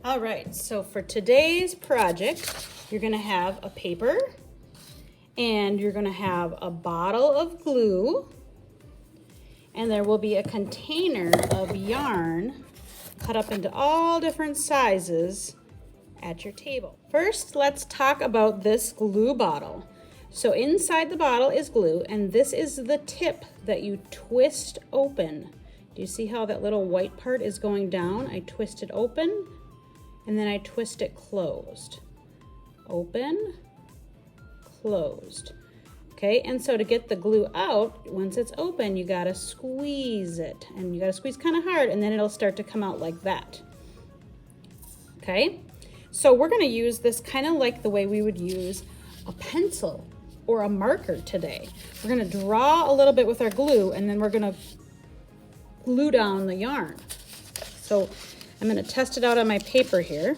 All right, so for today's project, you're gonna have a paper and you're gonna have a bottle of glue and there will be a container of yarn cut up into all different sizes at your table. First, let's talk about this glue bottle. So inside the bottle is glue, and this is the tip that you twist open. Do you see how that little white part is going down? I twist it open, and then I twist it closed. Open, closed. Okay, and so to get the glue out, once it's open, you gotta squeeze it. And you gotta squeeze kind of hard, and then it'll start to come out like that. Okay, so we're gonna use this kind of like the way we would use a pencil or a marker today. We're gonna draw a little bit with our glue, and then we're gonna glue down the yarn. So I'm gonna test it out on my paper here.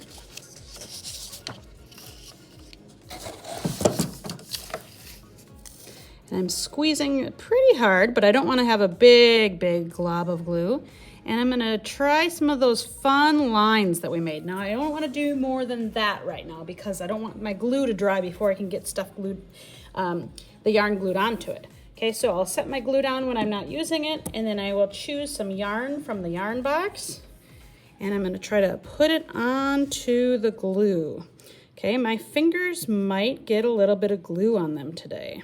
And I'm squeezing it pretty hard, but I don't wanna have a big glob of glue. And I'm gonna try some of those fun lines that we made. Now I don't wanna do more than that right now because I don't want my glue to dry before I can get stuff glued, the yarn glued onto it. Okay, so I'll set my glue down when I'm not using it, and then I will choose some yarn from the yarn box, and I'm gonna try to put it onto the glue. Okay, my fingers might get a little bit of glue on them today.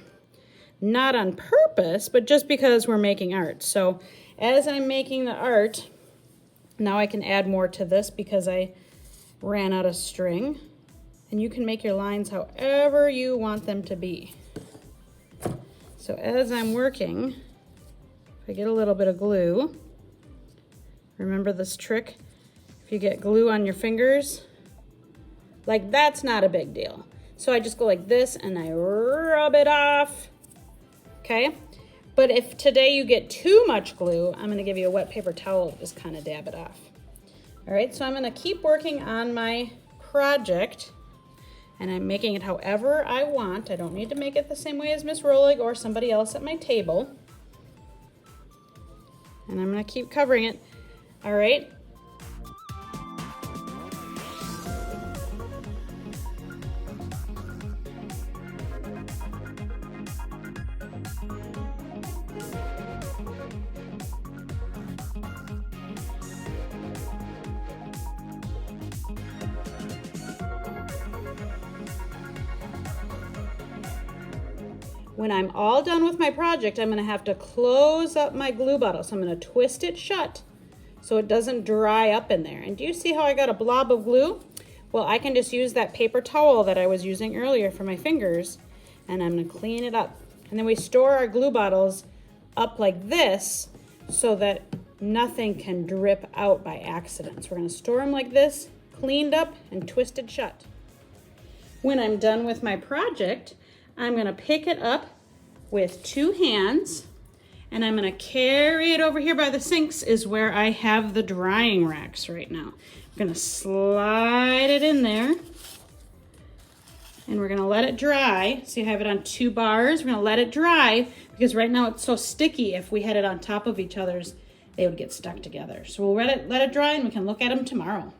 Not on purpose, but just because we're making art. So as I'm making the art, now I can add more to this because I ran out of string. And you can make your lines however you want them to be. So as I'm working, if I get a little bit of glue, remember this trick? If you get glue on your fingers, like that's not a big deal. So I just go like this and I rub it off. Okay, but if today you get too much glue, I'm gonna give you a wet paper towel to just kind of dab it off. All right, so I'm gonna keep working on my project, and I'm making it however I want. I don't need to make it the same way as Miss Rolig or somebody else at my table. And I'm gonna keep covering it. All right. When I'm all done with my project, I'm gonna have to close up my glue bottle. So I'm gonna twist it shut so it doesn't dry up in there. And do you see how I got a blob of glue? Well, I can just use that paper towel that I was using earlier for my fingers, and I'm gonna clean it up. And then we store our glue bottles up like this so that nothing can drip out by accident. So we're gonna store them like this, cleaned up and twisted shut. When I'm done with my project, I'm gonna pick it up with two hands, and I'm gonna carry it over here by the sinks is where I have the drying racks right now. I'm gonna slide it in there, and we're gonna let it dry. See, I have it on two bars. We're gonna let it dry because right now it's so sticky. If we had it on top of each other's, they would get stuck together. So we'll let it dry and we can look at them tomorrow.